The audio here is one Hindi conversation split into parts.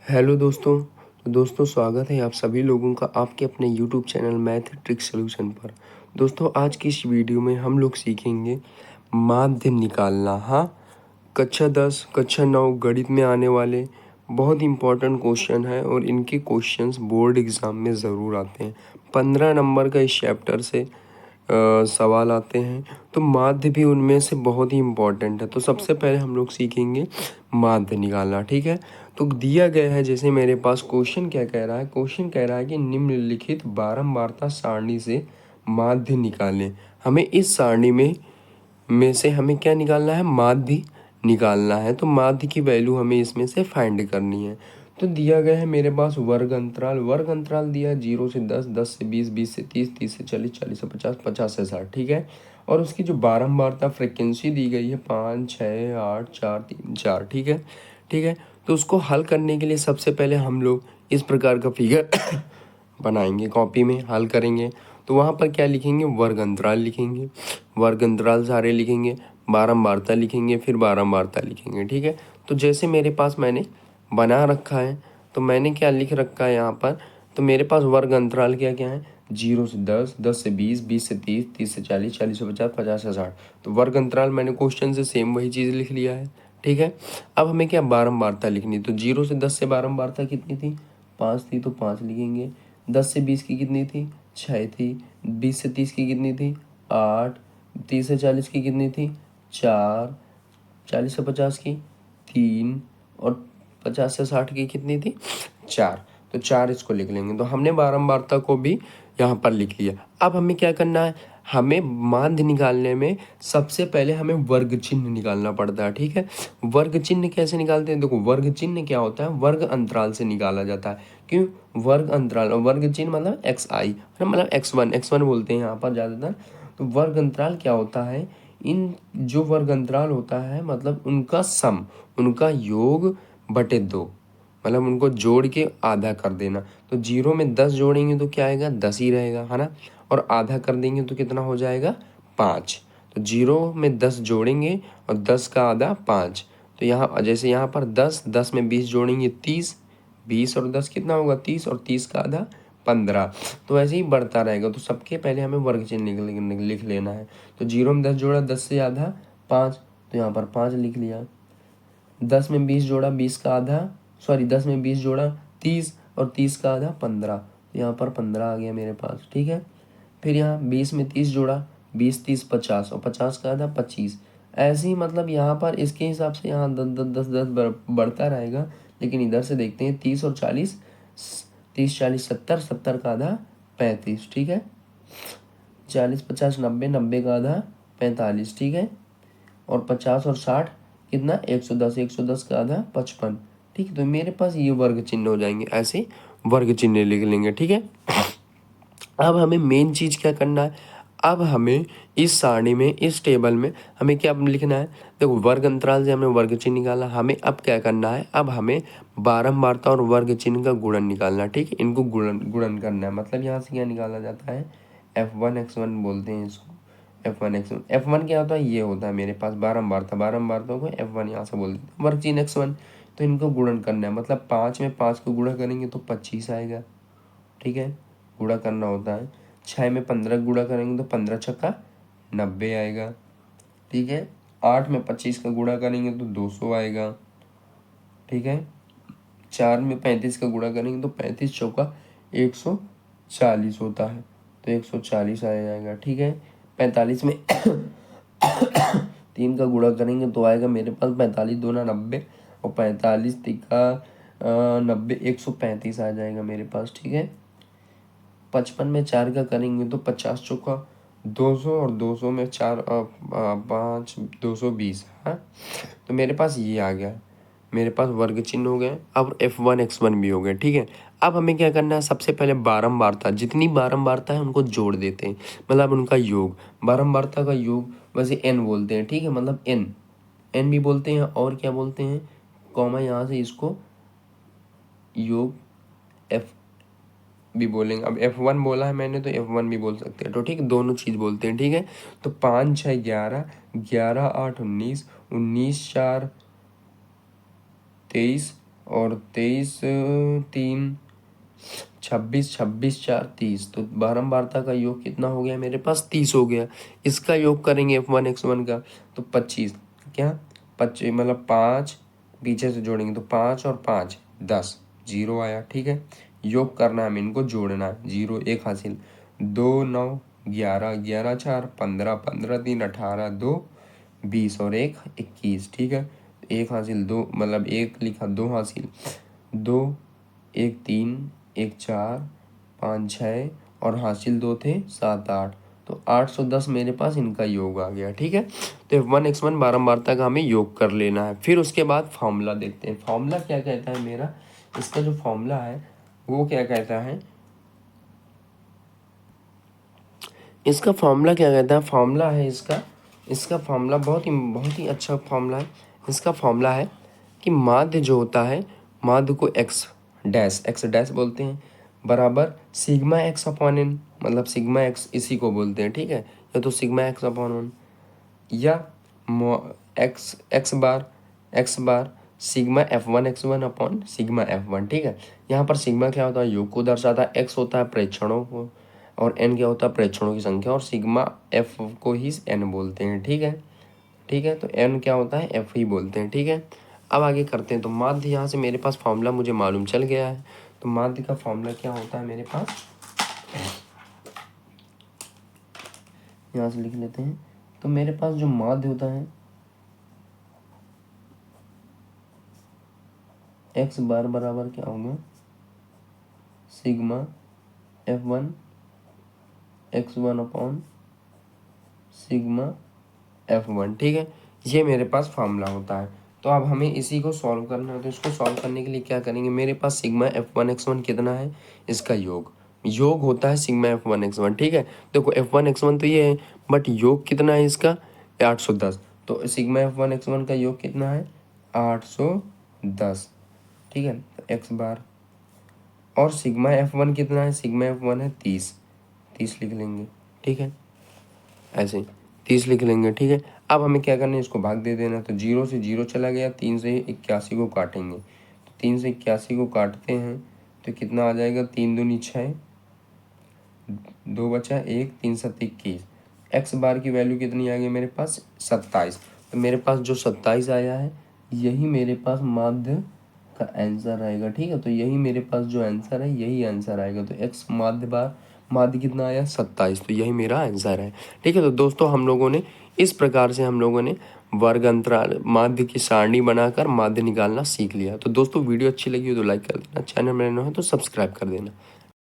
हेलो दोस्तों। तो दोस्तों स्वागत है आप सभी लोगों का आपके अपने YouTube channel math trick solution पर। दोस्तों आज की इस वीडियो में हम लोग सीखेंगे माध्य निकालना। हाँ, कक्षा 10 कक्षा 9 गणित में आने वाले बहुत इंपॉर्टेंट क्वेश्चन है और इनके क्वेश्चंस बोर्ड एग्ज़ाम में ज़रूर आते हैं। 15 नंबर का इस चैप्टर से सवाल आते हैं, तो माध्य भी उनमें से बहुत ही इम्पोर्टेंट है। तो सबसे पहले हम लोग सीखेंगे माध्य निकालना, ठीक है। तो दिया गया है, जैसे मेरे पास क्वेश्चन क्या कह रहा है, क्वेश्चन कह रहा है कि निम्नलिखित बारंबारता सारणी से माध्य निकालें। हमें इस सारणी में से हमें क्या निकालना है, माध्य निकालना है। तो माध्य की वैल्यू हमें इसमें से फाइंड करनी है। तो दिया गया है मेरे पास वर्ग अंतराल दिया है 0 से 10, 10 से 20, 20 से 30, 30 से 40, 40 से 50, 50 से 60, ठीक है। और उसकी जो बारंबारता फ्रिक्वेंसी दी गई है 5, 6, 8, 4, 3, 4, ठीक है, ठीक है। तो उसको हल करने के लिए सबसे पहले हम लोग इस प्रकार का फिगर बनाएंगे, कॉपी में हल करेंगे। तो वहाँ पर क्या लिखेंगे, वर्ग अंतराल लिखेंगे, वर्ग अंतराल सारे लिखेंगे, बारंबारता लिखेंगे, फिर बारंबारता लिखेंगे, ठीक है। तो जैसे मेरे पास मैंने बना रखा है, तो मैंने क्या लिख रखा है यहाँ पर, तो मेरे पास वर्ग अंतराल क्या क्या है, 0 से 10, 10 से 20, 20 से 30, 30 से 40, 40 से 50, 50 से 60। तो वर्ग अंतराल मैंने क्वेश्चन से सेम वही चीज़ लिख लिया है, ठीक है। अब हमें क्या बारंबारता लिखनी, तो 0 से 10 से बारंबारता कितनी थी, 5 थी, तो 5 लिखेंगे। 10 से 20 की कितनी थी, 6 थी। 20 से 30 की कितनी थी, 8। 30 से 40 की कितनी थी, 4। 40 से 50 की 3। और 50 से 60 की कितनी थी, 4। तो 4 इसको लिख लेंगे। तो हमने बारंबारता को भी यहाँ पर लिख लिया। अब हमें क्या करना है, हमें माध्य निकालने में सबसे पहले हमें वर्ग चिन्ह निकालना पड़ता है, ठीक है। वर्ग चिन्ह कैसे निकालते हैं, देखो वर्ग चिन्ह क्या होता है, वर्ग अंतराल से निकाला जाता है। क्यों, वर्ग अंतराल, वर्ग चिन्ह मतलब XI, मतलब X1 बोलते हैं यहाँ पर ज़्यादातर। तो वर्ग अंतराल क्या होता है, इन जो वर्ग अंतराल होता है मतलब उनका सम, उनका योग बटे 2, मतलब उनको जोड़ के आधा कर देना। तो 0 में 10 जोड़ेंगे तो क्या आएगा, 10 ही रहेगा, है ना। और आधा कर देंगे तो कितना हो जाएगा, 5। तो 0 में 10 जोड़ेंगे और 10 का आधा 5। तो यहाँ जैसे यहाँ पर 10, 10 में 20 जोड़ेंगे 30, 20 और 10 कितना होगा, 30, और 30 का आधा 15। तो ऐसे ही बढ़ता रहेगा। तो सबके पहले हमें वर्ग चिन्ह लिख लेना है। तो 0 में 10 जोड़ा, 10 से आधा 5, तो यहाँ पर 5 लिख लिया। 10 में 20 जोड़ा, 20 का आधा, 10 में 20 जोड़ा 30, और 30 का आधा 15, तो यहाँ पर 15 आ गया मेरे पास, ठीक है। फिर यहाँ 20 में 30 जोड़ा, 20, 30, 50, और 50 का आधा 25। ऐसे ही मतलब यहाँ पर इसके हिसाब से यहाँ 10 10 10 10 बढ़ता रहेगा। लेकिन इधर से देखते हैं 30 और 40, 30 40 70, 70 का आधा 35, ठीक है। 40 50 90, 90 का आधा 45, ठीक है। और 50 और 60 कितना, 110, 110 का आधा 55, ठीक है। तो मेरे पास ये वर्ग चिन्ह हो जाएंगे, ऐसे वर्ग चिन्ह लिख लेंगे, ठीक है। अब हमें मेन चीज़ क्या करना है, अब हमें इस सारणी में, इस टेबल में हमें क्या लिखना है, देखो वर्ग अंतराल से हमने वर्ग चिन्ह निकाला, हमें अब क्या करना है, अब हमें बारंबारता और वर्ग चिन्ह का गुणन निकालना है, ठीक है। इनको गुणन गुणन करना है, मतलब यहाँ से क्या निकाला जाता है, F1 X1 बोलते हैं इसको, F1 X1। F1 क्या होता है, ये होता है मेरे पास बारंबारता, बारंबारता को F1 यहाँ से बोल देते हैं, वर्ग चिन्ह X1। तो इनको गुणन करना है, मतलब 5 में 5 को गुणा करेंगे तो 25 आएगा, ठीक है, गुणा करना होता है। 6 में 15 गुणा करेंगे तो 15 छक्का 90 आएगा, ठीक है। 8 में 25 का गुणा करेंगे तो 200 आएगा, ठीक है। 4 में 35 का गुणा करेंगे तो 35 चौका 140 होता है, तो 140 आ जाएगा, ठीक है। 45 में 3 का गुणा करेंगे तो आएगा मेरे पास 45 दूना 90, और 45 तिक्का 90, 135 आ जाएगा मेरे पास, ठीक है। 55 में 4 का करेंगे तो 50 चौका 200, और 200 में 4 5 220, हाँ। तो मेरे पास ये आ गया, मेरे पास वर्ग चिन्ह हो गए। अब F1 X1 भी हो गए, ठीक है। अब हमें क्या करना है, सबसे पहले बारंबारता, जितनी बारंबारता है उनको जोड़ देते हैं, मतलब उनका योग, बारंबारता का योग वैसे n बोलते हैं, ठीक है, मतलब n भी बोलते हैं, और क्या बोलते हैं, कॉमा यहाँ से इसको योग F भी बोलेंगे। अब F1 बोला है मैंने तो F1 भी बोल सकते हैं, तो ठीक, दोनों चीज़ बोलते हैं, ठीक है। तो 5 6 11, 11 8 19, 19 4 23, और 23 3 26, 26 4 30। तो बारंबारता का योग कितना हो गया मेरे पास? 30 हो गया। इसका योग करेंगे F1 X1 का तो 25, क्या 25 मतलब 5 पीछे से जोड़ेंगे तो 5 और 5 10, 0 आया। ठीक है, योग करना है, हमें इनको जोड़ना है। 0 1 हासिल, 2 9 11, 11 4 15, 15 3 18, 2 20 और 1 21। ठीक है, 1 हासिल, 2 मतलब 1 लिखा, 2 हासिल, 2 1 3 1 4 5 6 और हासिल 2 थे 7 8। तो 810 मेरे पास इनका योग आ गया। ठीक है, तो F1 X1 बारंबारता का हमें योग कर लेना है। फिर उसके बाद फॉर्मूला देखते हैं। फॉर्मूला क्या कहता है मेरा? इसका जो फॉर्मूला है वो क्या कहता है? इसका फॉर्मूला क्या कहता है? फॉर्मूला है इसका फॉर्मूला बहुत ही अच्छा फॉर्मूला है। इसका फॉर्मूला है कि माध्य जो होता है, माध्य को एक्स डैश बोलते हैं, बराबर सिग्मा एक्स अपॉन एन, मतलब सिग्मा एक्स इसी को बोलते हैं। ठीक है, या तो सिग्मा एक्स अपॉन वन, या x bar sigma F1 X1 upon sigma F1। ठीक है, यहाँ पर सिग्मा क्या होता है? योग को दर्शाता है, एक्स होता है प्रेक्षणों को, और एन क्या होता है? प्रेक्षणों की संख्या, और सिग्मा एफ को ही एन बोलते हैं। ठीक है, ठीक है, तो एन क्या होता है? एफ ही बोलते हैं। ठीक है, अब आगे करते हैं। तो माध्य, यहाँ से मेरे पास फॉर्मूला मुझे मालूम चल गया है। तो माध्य का फॉर्मूला क्या होता है मेरे पास? यहाँ से लिख लेते हैं। तो मेरे पास जो माध्य होता है, एक्स बार बराबर क्या होगा? Sigma F1 X1 upon sigma F1। ठीक है, ये मेरे पास फार्मूला होता है। तो अब हमें इसी को सॉल्व करना है। तो इसको सॉल्व करने के लिए क्या करेंगे? मेरे पास सिग्मा F1 X1 कितना है? इसका योग होता है सिग्मा F1 X1। ठीक है, देखो F1 X1 तो ये है, बट योग कितना है इसका? 810। तो सिग्मा F1 X1 का योग कितना है? 810। ठीक है, तो एक्स बार, और सिग्मा F1 कितना है? सिग्मा F1 है 30, 30 लिख लेंगे। ठीक है, ऐसे 30 लिख लेंगे। ठीक है, अब हमें क्या करना है? इसको भाग दे देना। तो 0 से 0 चला गया, 3 से 81 को काटेंगे। तो 3 से 81 को काटते हैं तो कितना आ जाएगा? 3 दूनी 6, 2 बचा 1, 3 7 21। एक्स बार की वैल्यू कितनी आ गई मेरे पास? 27। तो मेरे पास जो 27 आया है, यही मेरे पास माध्य का आंसर आएगा। ठीक है, तो यही मेरे पास जो आंसर है, यही आंसर आएगा। तो एक्स माध्य बार, माध्य कितना आया? 27। तो यही मेरा आंसर है। ठीक है, तो दोस्तों हम लोगों ने इस प्रकार से वर्ग अंतराल माध्य की सारणी बनाकर माध्य निकालना सीख लिया। तो दोस्तों वीडियो अच्छी लगी हो तो लाइक कर देना, चैनल में नए हो तो सब्सक्राइब कर देना।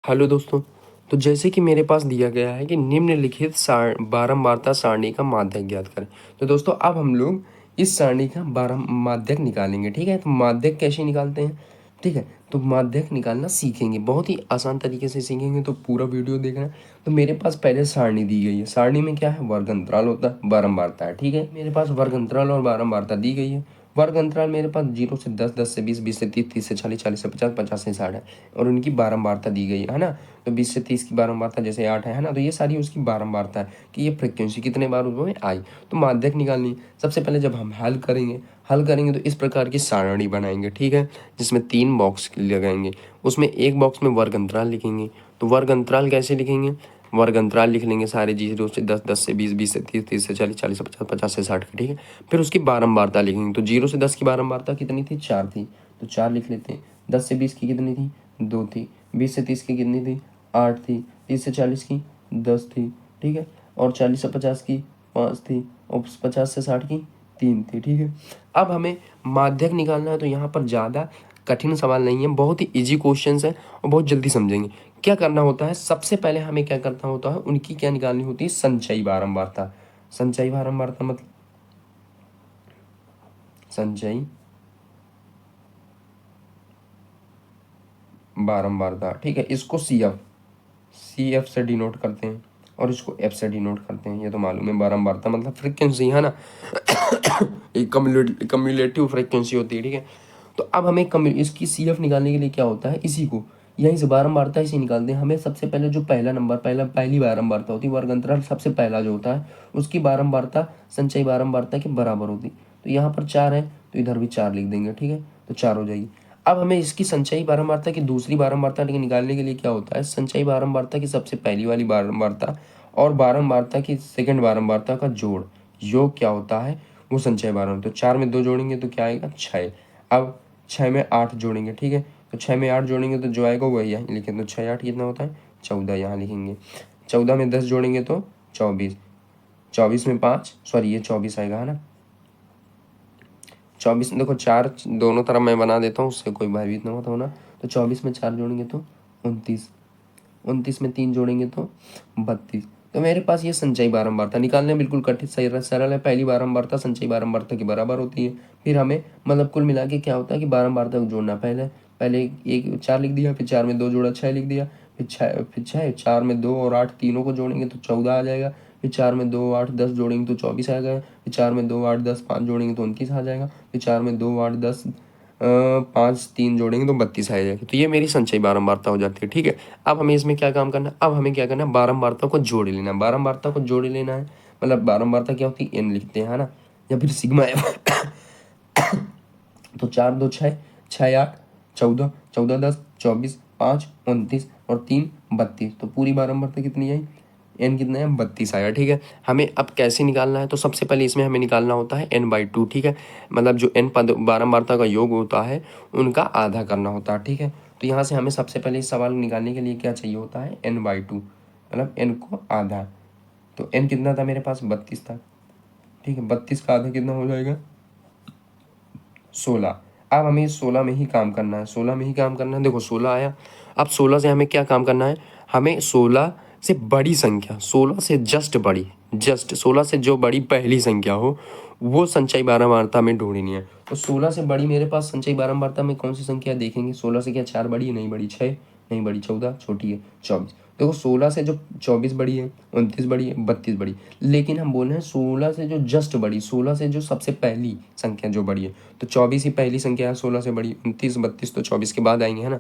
हेलो दोस्तों, तो जैसे कि मेरे पास दिया गया है कि निम्नलिखित बारंबारता सारणी का माध्यक ज्ञात करें। तो दोस्तों अब हम लोग इस सारणी का माध्यक निकालेंगे। ठीक है, तो माध्यक कैसे निकालते हैं? ठीक है, तो माध्यक निकालना सीखेंगे, बहुत ही आसान तरीके से सीखेंगे। तो पूरा वीडियो देखना। तो मेरे पास पहले सारणी दी गई है। सारणी में क्या है? वर्ग अंतराल होता है, बारंबारता है। ठीक है, मेरे पास वर्ग अंतराल और बारंबारता दी गई है। वर्ग अंतराल मेरे पास 0 से 10, 10 से 20, 20 से 30, 30 से 40, 40 से 50, 50 से 60 है, और उनकी बारंबारता दी गई है ना। तो 20 से 30 की बारंबारता जैसे 8 है ना, तो ये सारी उसकी बारंबारता है कि ये फ्रिक्वेंसी कितने बार उसमें आई। तो माध्यक निकालनी, सबसे पहले जब हम हल करेंगे तो इस प्रकार की सारणी बनाएंगे। ठीक है, जिसमें 3 बॉक्स लगाएंगे, उसमें एक बॉक्स में वर्ग अंतराल लिखेंगे। तो वर्ग अंतराल कैसे लिखेंगे? वर्ग अंतराल लिख लेंगे सारे 0 से 10, 10 से 20, 20 से 30, 30 से 40, 40 से 50, 50 से 60 की। ठीक है, फिर उसकी बारंबारता लिखेंगे। तो 0 से 10 की बारंबारता कितनी थी? 4 थी, तो 4 लिख लेते हैं। 10 से 20 की कितनी थी? 2 थी। 20 से 30 की कितनी थी? 8 थी। 30 से 40 की 10 थी। ठीक है, और 40 से 50 की 5 थी, और 50 से 60 की 3 थी। ठीक है, अब हमें माध्यक निकालना है। तो यहाँ पर ज़्यादा कठिन सवाल नहीं है, बहुत ही इजी क्वेश्चन है और बहुत जल्दी समझेंगे। क्या करना होता है? सबसे पहले हमें क्या करना होता है? उनकी क्या निकालनी होती है? संचयी बारंबारता। संचयी बारंबारता मतलब संचयी बारंबारता। ठीक है, इसको सी एफ से डिनोट करते हैं, और इसको एफ से डिनोट करते हैं। ये तो मालूम है, बारंबारता मतलब फ्रिक्वेंसी है ना, एक कम्युलेटिव फ्रिक्वेंसी होती है। ठीक है, तो अब हमें इसकी सी एफ निकालने के लिए क्या होता है? इसी को यहीं से बारंबारता इसे निकालते हैं। हमें सबसे पहले जो पहली बारंबारता होती है, वर्ग अंतराल सबसे पहला जो होता है, उसकी बारंबारता संचयी बारंबारता के बराबर होती। तो यहाँ पर 4 है, तो इधर भी 4 लिख देंगे। ठीक है, तो 4 हो जाएगी। अब हमें इसकी संचयी बारंबारता की दूसरी बारंबारता निकालने के लिए क्या होता है, संचयी बारंबारता की सबसे पहली वाली बारंबारता और बारंबारता की सेकंड बारंबारता का जोड़ योग क्या होता है, वो संचयी बारंबारता। तो 4 में 2 जोड़ेंगे तो क्या आएगा 6। अब 6 में 8 जोड़ेंगे, ठीक है, तो 6 में 8 जोड़ेंगे तो जो आएगा वही है, लेकिन तो 6 8 कितना होता है 14, यहाँ लिखेंगे। 14 में 10 जोड़ेंगे तो 24, 24 में 5 सॉरी ये 24 आएगा है ना। 24 देखो 4 दोनों तरफ मैं बना देता हूँ, उससे कोई भयभीत ना हो ना। तो 24 में 4 जोड़ेंगे तो 29, 29 में 3 जोड़ेंगे तो 32। तो मेरे पास ये संचयी बारंबारता निकालने बिल्कुल कठिन सही सरल है। पहली बारंबारता संचयी बारंबारता के बराबर होती है। फिर हमें मतलब कुल मिला के क्या होता है कि बारंबारता को जोड़ना, पहले पहले एक 4 लिख दिया, फिर 4 में 2 जोड़ा 6 लिख दिया, फिर 6 4 में 2 और 8 तीनों को जोड़ेंगे तो 14 आ जाएगा, फिर 4 में 2 8 10 जोड़ेंगे तो 24 आ जाएगा, फिर 4 में 2 8 10 5 जोड़ेंगे तो 29 आ जाएगा, फिर 4 में 2 8 10 5 3 जोड़ेंगे तो 32 आ जाएगी। तो ये मेरी संचयी बारंबारता हो जाती है, ठीक है। अब हमें इसमें क्या काम करना है, अब हमें क्या करना है, बारंबारता को जोड़ लेना है। बारंबारता को जोड़ लेना है मतलब बारंबारता क्या होती है एन लिखते हैं है ना, या फिर सिग्मा एफ। तो 4 2 6, 6 8 14, 14 10 24, 5 29 और 3 32। तो पूरी बारंबारता कितनी आई, एन कितना है 32 आया, ठीक है। हमें अब कैसे निकालना है, तो सबसे पहले इसमें हमें निकालना होता है n/2, ठीक है। मतलब जो n पद बारंबारता का योग होता है उनका आधा करना होता है, ठीक है। तो यहाँ से हमें सबसे पहले इस सवाल निकालने के लिए क्या चाहिए होता है n/2, मतलब n को आधा। तो n कितना था मेरे पास 32 था, ठीक है। 32 का आधा कितना हो जाएगा 16। अब हमें 16 में ही काम करना है, 16 में ही काम करना है। देखो 16 आया, अब 16 से हमें क्या काम करना है, हमें 16 से बड़ी संख्या, 16 से जस्ट बड़ी, जस्ट 16 से जो बड़ी पहली संख्या हो वो संचयी बारंबारता में ढूंढनी है। तो 16 से बड़ी मेरे पास संचयी बारंबारता में कौन सी संख्या देखेंगे, 16 से क्या 4 बड़ी है, नहीं बड़ी, 6 नहीं बड़ी, 14 छोटी है, 24। देखो 16 से जो 24 बड़ी है, 29 बड़ी है, 32 बड़ी, लेकिन हम बोल रहे हैं 16 से जो जस्ट बड़ी, 16 से जो सबसे पहली संख्या जो बड़ी है, तो 24 ही पहली संख्या है 16 से बड़ी, 29 32 तो 24 के बाद आएंगे है ना।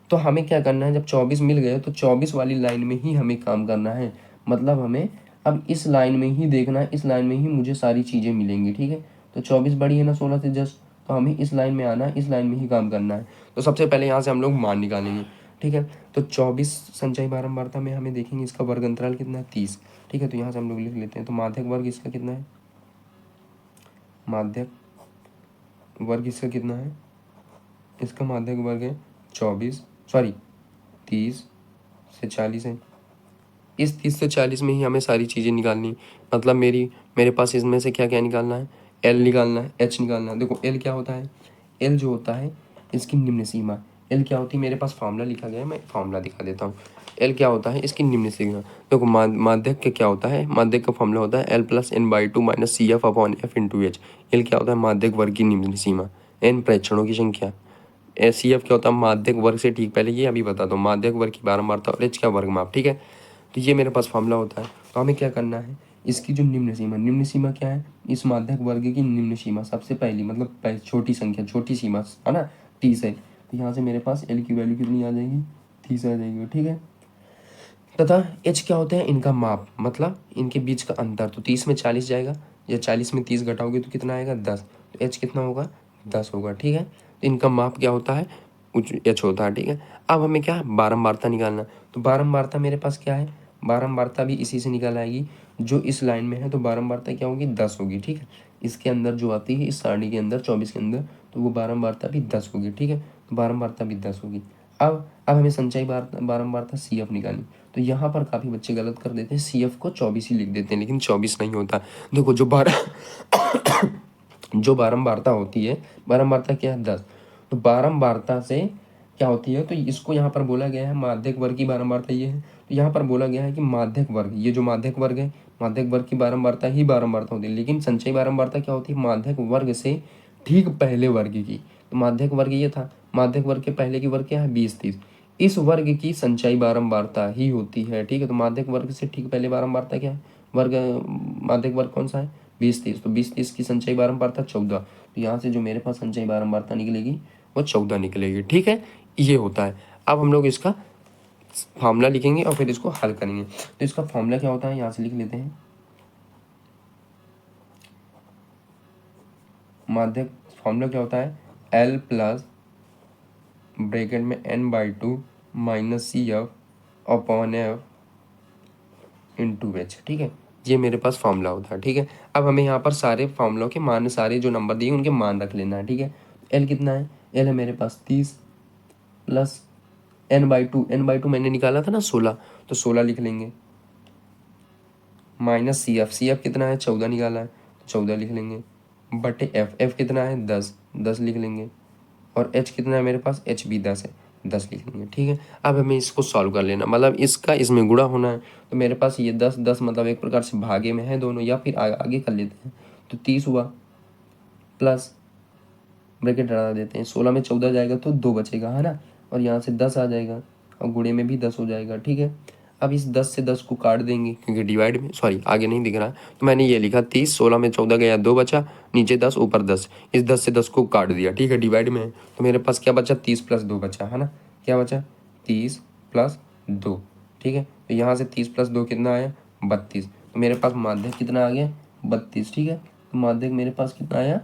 तो हमें क्या करना है, जब 24 मिल गए तो 24 वाली लाइन में ही हमें काम करना है। मतलब हमें अब इस लाइन में ही देखना है, इस लाइन में ही मुझे सारी चीज़ें मिलेंगी, ठीक है। तो 24 बड़ी है ना 16 से जस्ट, तो हमें इस लाइन में आना है, इस लाइन में ही काम करना है। तो सबसे पहले यहाँ से हम लोग मान निकालेंगे, ठीक है। तो 24 संचयी बारंबारता में हमें देखेंगे इसका वर्ग अंतराल कितना है 30, ठीक है। तो यहाँ से हम लोग लिख लेते हैं। तो माध्यक वर्ग इसका कितना है, माध्यक वर्ग इसका कितना है, इसका माध्यक वर्ग है 24 सॉरी 30 से 40 है। इस 30 से 40 में ही हमें सारी चीज़ें निकालनी, मतलब मेरे पास इसमें से क्या क्या निकालना है, एल निकालना है, एच निकालना है। देखो एल क्या होता है, एल जो होता है इसकी निम्न सीमा, एल क्या होती है, मेरे पास फार्मूला लिखा गया है, मैं फार्मूला दिखा देता हूँ। एल क्या होता है, इसकी निम्न सीमा। देखो माध्यक का क्या होता है, माध्यक का फार्मूला होता है L plus n/2 minus CF/F/H। L क्या होता है, माध्यक वर्ग की निम्न सीमा, एन प्रेक्षणों की संख्या। CF क्या होता है, माध्यक वर्ग से ठीक पहले ये अभी बता दो, माध्यक वर्ग की बारंबारता और एच का वर्ग माप, ठीक है। तो ये मेरे पास फार्मूला होता है। तो हमें क्या करना है, इसकी जो निम्न सीमा क्या है, इस माध्यक वर्ग की निम्न सीमा सबसे पहली मतलब छोटी संख्या, छोटी सीमा है ना 30 है। तो यहाँ से मेरे पास एल की वैल्यू कितनी आ जाएगी 30 आ जाएगी, ठीक है। तथा एच क्या होता है, इनका माप मतलब इनके बीच का अंतर। तो 30 में 40 जाएगा, या 40 में 30 घटाओगे तो कितना आएगा 10। तो एच कितना होगा 10 होगा, ठीक है। तो इनका माप क्या होता है एच होता है, ठीक है। अब हमें क्या बारंबारता निकालना। तो बारंबारता मेरे पास क्या है, बारंबारता भी इसी से निकल आएगी, जो इस लाइन में है। तो बारंबारता क्या होगी 10 होगी, ठीक है। इसके अंदर जो आती है इस सारणी के अंदर 24 के अंदर, तो वो बारंबारता भी 10 होगी, ठीक है। तो बारंबारता भी 10 होगी। अब हमें संचयी बारंबारता CF निकालनी। तो यहाँ पर काफ़ी बच्चे गलत कर देते हैं, CF को 24 ही लिख देते हैं, लेकिन 24 नहीं होता। देखो जो बारंबारता होती है, बारंबारता क्या है 10। तो बारंबारता से क्या होती है, तो इसको यहाँ पर बोला गया है माध्यक वर्ग की बारंबारता ये है। तो यहाँ पर बोला गया है कि माध्यक वर्ग, ये जो माध्यक वर्ग है, माध्यक वर्ग की बारंबारता ही बारंबारता होती है। लेकिन संचयी बारंबारता क्या होती है, माध्यक वर्ग से ठीक पहले वर्ग की। तो माध्यक वर्ग ये था, माध्यक वर्ग के पहले की वर्ग क्या है 20 30, इस वर्ग की संचयी बारंबारता ही होती है, ठीक है। तो माध्यक वर्ग से ठीक पहले बारंबारता क्या है, वर्ग माध्यक वर्ग कौन सा है 20 30। तो 20 30 की संचयी बारंबारता 14। तो यहाँ से जो मेरे पास संचयी बारंबारता निकलेगी वो 14 निकलेगी, ठीक है। ये होता है। अब हम लोग इसका फॉर्मूला लिखेंगे और फिर इसको हल करेंगे। तो इसका फॉर्मूला क्या होता है, यहाँ से लिख लेते हैं। माध्यक फॉर्मूला क्या होता है, L प्लस ब्रैकेट में n/2 minus CF upon F into H, ठीक है। ये मेरे पास फॉर्मूला होता है, ठीक है। अब हमें यहाँ पर सारे फॉर्मूलों के मान, सारे जो नंबर दिए उनके मान रख लेना है, ठीक है। L कितना है? L है मेरे पास 30 प्लस n/2 मैंने निकाला था ना 16, तो 16 लिख लेंगे, माइनस CF कितना है? 14 निकाला है, तो 14 लिख लेंगे, बटे F कितना है? 10 लिख लेंगे, और H कितना है मेरे पास? H भी 10 है, 10 लिख लेंगे, ठीक है। अब हमें इसको सॉल्व कर लेना, मतलब इसका इसमें गुणा होना है। तो मेरे पास ये 10 मतलब एक प्रकार से भागे में है दोनों, या फिर आगे कर लेते हैं, तो 30 हुआ, प्लस ब्रैकेट हटा देते हैं, 16 में 14 जाएगा तो 2 बचेगा, है ना, और यहाँ से 10 आ जाएगा, और गुणे में भी 10 हो जाएगा, ठीक है। अब इस 10 से 10 को काट देंगे, क्योंकि डिवाइड में, सॉरी आगे नहीं दिख रहा है, तो मैंने ये लिखा 30, 16 में 14 गया, 2 बचा, नीचे 10 ऊपर 10, इस 10 से 10 को काट दिया, ठीक है, डिवाइड में है। तो मेरे पास क्या बचा? 30 प्लस 2 बचा, है ना, क्या बचा? 30 प्लस 2, ठीक है। तो यहाँ से 30 प्लस 2 कितना आया? 32। तो मेरे पास माध्यक कितना आ गया? 32, ठीक है। तो माध्यक मेरे पास कितना आया?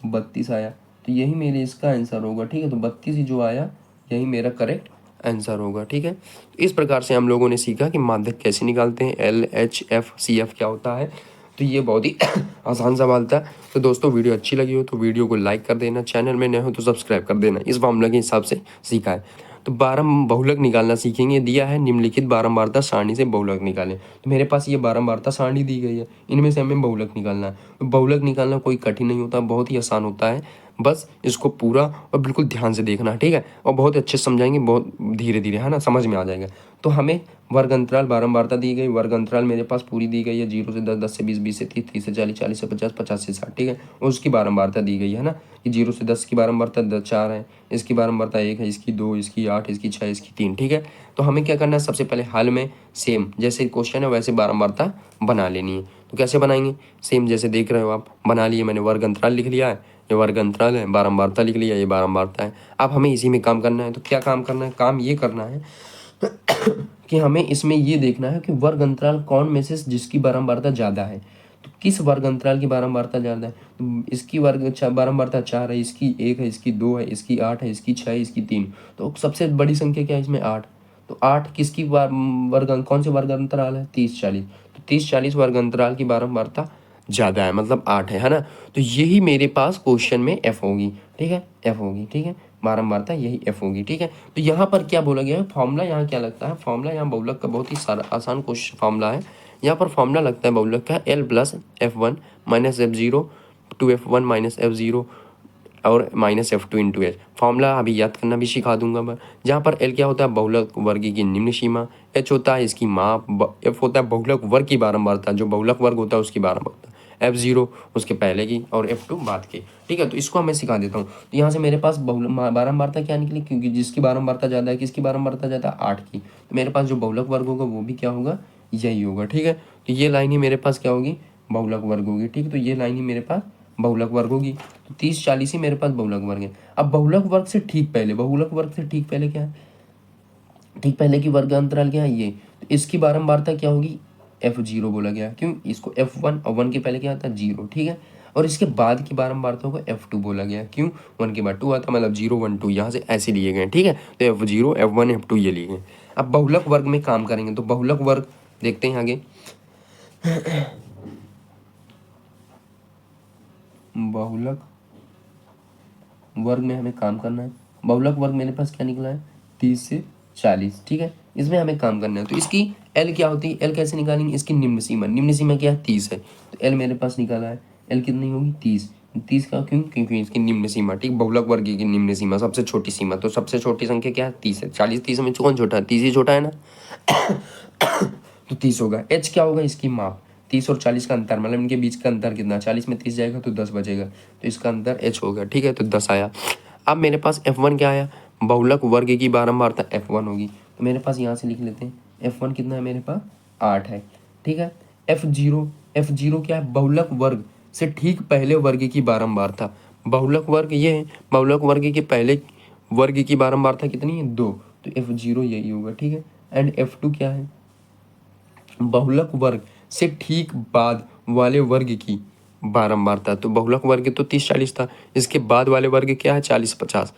32 आया। तो यही मेरे इसका आंसर होगा, ठीक है। तो 32 ही जो आया, यही मेरा करेक्ट आंसर होगा, ठीक है। तो इस प्रकार से हम लोगों ने सीखा कि माध्यक कैसे निकालते हैं, LHF क्या होता है। तो ये बहुत ही आसान सवाल था। तो दोस्तों वीडियो अच्छी लगी हो तो वीडियो को लाइक कर देना, चैनल में नए हो तो सब्सक्राइब कर देना। इस फॉर्मूला के हिसाब से सीखा है। तो बहुलक निकालना सीखेंगे। दिया है निम्नलिखित बारंबारता सारणी से बहुलक निकालें। तो मेरे पास ये बारंबारता सारणी दी गई है, इनमें से हमें बहुलक निकालना है। तो बहुलक निकालना कोई कठिन नहीं होता, बहुत ही आसान होता है। बस इसको पूरा और बिल्कुल ध्यान से देखना, ठीक है। और बहुत अच्छे से समझाएंगे, बहुत धीरे धीरे, है ना, समझ में आ जाएगा। तो हमें वर्ग अंतराल बारंबारता दी गई, वर्ग अंतराल मेरे पास पूरी दी गई है, 0 से 10, 10 से 20, 20 से 30, 30 से 40, 40 से 50, 50 से 60, ठीक है। और उसकी बारंबारता दी गई है ना, कि 0 से 10 की बारंबारता 4 है, इसकी बारंबारता 1 है, इसकी 2, इसकी 8, इसकी 6, इसकी 3, ठीक है। तो हमें क्या करना है? सबसे पहले हल में सेम जैसे क्वेश्चन है वैसे बारंबारता बना लेनी है। तो कैसे बनाएंगे? सेम जैसे देख रहे हो आप, बना लिए। मैंने वर्ग अंतराल लिख लिया है, ये वर्ग अंतराल है, बारंबारता लिख लिया, ये बारंबारता है। अब हमें इसी में काम करना है। तो क्या काम करना है? काम ये करना है कि हमें इसमें ये देखना है कि वर्ग अंतराल कौन में से जिसकी बारंबारता ज़्यादा है। तो किस वर्ग अंतराल की बारंबारता ज़्यादा है? तो इसकी बारंबारता 4 है, इसकी 1 है, इसकी 2 है, इसकी 8 है, इसकी 6 है, इसकी 3। तो सबसे बड़ी संख्या क्या है इसमें? 8। तो 8 किसकी कौन से वर्ग अंतराल है? 30 40। तो 30 40 वर्ग अंतराल की बारंबारता ज़्यादा है, मतलब 8 है ना। तो यही मेरे पास क्वेश्चन में F होगी, ठीक है, F होगी, ठीक है, बारंबारता यही F होगी, ठीक है। तो यहाँ पर क्या बोला गया है? फॉर्मूला यहाँ क्या लगता है? फॉर्मूला यहाँ बहुलक का बहुत ही सारा आसान क्वेश्चन फॉर्मूला है। यहाँ पर फॉर्मूला लगता है बहुलक का L plus F1 minus F0 2F1 minus F0 और minus F2 into H. Formula अभी याद करना भी सिखा दूंगा मैं। जहाँ पर L क्या होता है? बहुलक वर्ग की निम्न सीमा, H होता है इसकी माप, F होता है बहुलक वर्ग की बारंबारता, जो बहुलक वर्ग होता है उसकी बारंबारता, F0 उसके पहले की और F2 बाद की, ठीक है। तो इसको मैं सिखा देता हूँ। तो यहाँ से मेरे पास बारंबारता क्या निकली? क्योंकि जिसकी बारंबारता ज़्यादा है, किसकी बारंबारता ज़्यादा? 8 की। तो मेरे पास जो बहुलक वर्ग होगा वो भी क्या होगा? यही होगा, ठीक है। तो ये लाइन ही मेरे पास क्या होगी? बहुलक वर्ग होगी, ठीक है। तो ये लाइन ही मेरे पास बहुलक वर्ग होगी। तो 30 40 ही मेरे पास बहुलक वर्ग है। अब बहुलक वर्ग से ठीक पहले, बहुलक वर्ग से ठीक पहले क्या है? ठीक पहले की वर्ग अंतराल क्या है? ये। तो इसकी बारंबारता क्या होगी? F0 बोला गया, क्यों? इसको F1 और 1 के पहले क्या आता है? 0, ठीक है। और इसके बाद की बारंबारता को F2 बोला गया, क्यों? 1 के बाद 2 आता, मतलब 0 1 2 यहाँ से ऐसे लिए गए, ठीक है। तो F0 F1 F2 ये लिए गए। अब बहुलक वर्ग में काम करेंगे। तो बहुलक वर्ग देखते हैं आगे। बहुलक वर्ग में हमें काम करना है। बहुलक वर्ग मेरे पास क्या निकला है? 30 से 40, ठीक है। इसमें हमें काम करना है। तो इसकी L क्या होती है? L कैसे निकालेंगे? इसकी निम्न सीमा, निम्न सीमा क्या है? 30 है। तो L मेरे पास निकाला है, L कितनी होगी? 30। 30 का क्यों? क्योंकि इसकी निम्न सीमा, ठीक, बहुलक वर्ग की निम्न सीमा सबसे छोटी सीमा। तो सबसे छोटी संख्या क्या है? 30 है। 40 30 में कौन छोटा है? 30 ही छोटा है ना। तो 30 होगा। H क्या होगा? इसकी माप, 30 और 40 का अंतर, मतलब इनके बीच का अंतर कितना? 40 में 30 जाएगा तो 10 बचेगा, तो इसका अंतर H होगा, ठीक है। तो 10 आया। अब मेरे पास F1 क्या आया? बहुलक वर्ग की बारंबारता F1 होगी। तो मेरे पास यहाँ से लिख लेते हैं, F1 कितना है मेरे पास? 8 है, ठीक है। F0 क्या है? बहुलक वर्ग से ठीक पहले वर्ग की बारंबारता। बहुलक वर्ग ये है, बहुलक वर्ग के पहले वर्ग की बारंबारता कितनी है? 2। तो F0 यही होगा, ठीक है। एंड F2 क्या है? बहुलक वर्ग से ठीक बाद वाले वर्ग की बारंबारता। तो बहुलक वर्ग तो 30 40 था, इसके बाद वाले वर्ग क्या है? 40 50।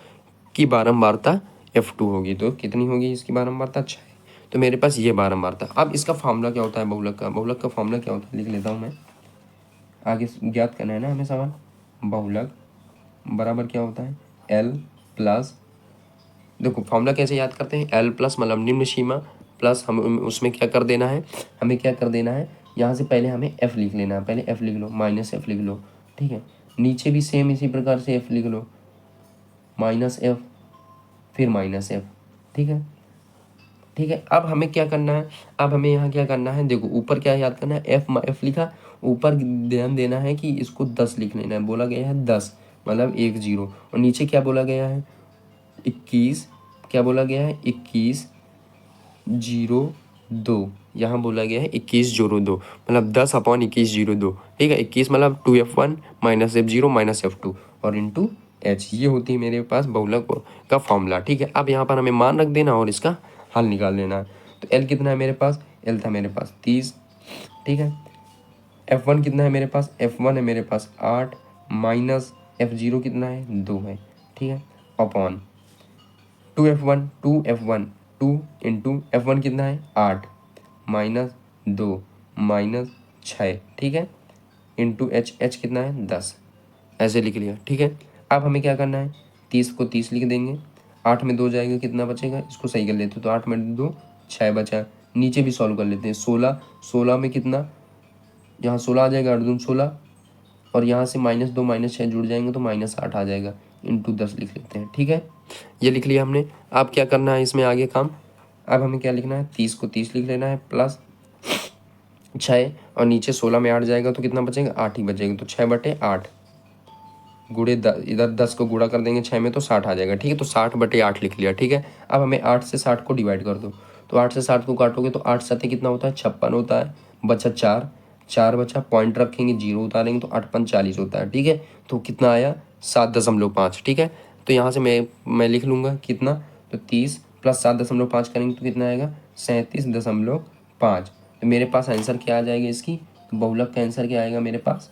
की बारंबारता F2 होगी। तो कितनी होगी इसकी बारंबारता? 6। तो मेरे पास ये बारंबारता। अब इसका फॉर्मूला क्या होता है बहुलक का? बहुलक का फॉर्मूला क्या होता है लिख लेता हूँ मैं, आगे ज्ञात करना है ना हमें सवाल। बहुलक बराबर क्या होता है? L प्लस, देखो फॉर्मूला कैसे याद करते हैं? L प्लस मतलब निम्न सीमा प्लस हम उसमें क्या कर देना है, हमें क्या कर देना है, यहाँ से पहले हमें F लिख लेना है। पहले F लिख लो, माइनस F लिख लो, ठीक है। नीचे भी सेम इसी प्रकार से F लिख लो, माइनस F फिर माइनस F, ठीक है। ठीक है, अब हमें क्या करना है, अब हमें यहाँ क्या करना है, देखो ऊपर क्या याद करना है, F लिखा, ऊपर ध्यान देना है कि इसको 10 लिख लेना है। बोला गया है 10 मतलब 1 0, और नीचे क्या बोला गया है? 21, क्या बोला गया है? 21/02, यहाँ बोला गया है 21/02 मतलब 10/21/02, ठीक है। 21 मतलब 2F1 minus F0 minus F2 और इंटू H, ये होती है मेरे पास बहुलक का फॉर्मूला, ठीक है। अब यहाँ पर हमें मान रख देना और इसका हल निकाल लेना है। तो L कितना है मेरे पास? L था मेरे पास 30, ठीक है। F1 कितना है मेरे पास? F1 है मेरे पास 8 माइनस F0 कितना है? 2 है, ठीक है, अपॉन 2F1 2 इंटू F1 कितना है? 8 माइनस 2 माइनस 6, ठीक है, इंटू H कितना है? 10, ऐसे लिख लिया, ठीक है। अब हमें क्या करना है? 30 को 30 लिख देंगे, 8 में 2 जाएगा, कितना बचेगा? इसको सही कर लेते, तो 8 में 2 6 बचा। नीचे भी सॉल्व कर लेते हैं, 16 में कितना, यहाँ 16 आ जाएगा, 8 दूनी 16, और यहाँ से -2 -6 जुड़ जाएंगे तो -8 आ जाएगा, इंटू 10 लिख लेते हैं, ठीक है। ये लिख लिया हमने। अब क्या करना है इसमें आगे काम, अब हमें क्या लिखना है? 30 को 30 लिख लेना है प्लस 6, और नीचे 16 में 8 जाएगा तो कितना बचेगा? 8 ही बचेगा, तो 6/8 गुड़े इधर 10 को गुणा कर देंगे 6 में तो 60 आ जाएगा, ठीक है। तो 60/8 लिख लिया, ठीक है। अब हमें 8 से 60 को डिवाइड कर दो, तो 8 से 60 को काटोगे तो 8 7 कितना होता है? 56 होता है, बचा 4 बचा, पॉइंट रखेंगे, 0 उतारेंगे तो 8 5 40 होता है, ठीक है। तो कितना आया? 7.5, ठीक है। तो यहाँ से मैं लिख लूँगा कितना, तो 30 प्लस 7.5 करेंगे तो कितना आएगा? 37.5। तो मेरे पास आंसर क्या आ जाएगा इसकी? तो बहुलक का आंसर क्या आएगा मेरे पास?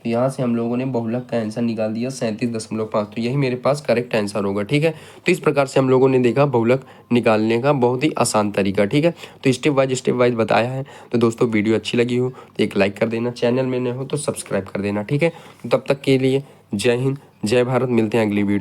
तो यहाँ से हम लोगों ने बहुलक का आंसर निकाल दिया 37.5, तो यही मेरे पास करेक्ट आंसर होगा, ठीक है। तो इस प्रकार से हम लोगों ने देखा बहुलक निकालने का बहुत ही आसान तरीका, ठीक है। तो स्टेप वाइज बताया है। तो दोस्तों वीडियो अच्छी लगी हो तो एक लाइक कर देना, चैनल में नए हो तो सब्सक्राइब कर देना, ठीक है। तो तब तक के लिए जय हिंद जय भारत, मिलते हैं अगली वीडियो।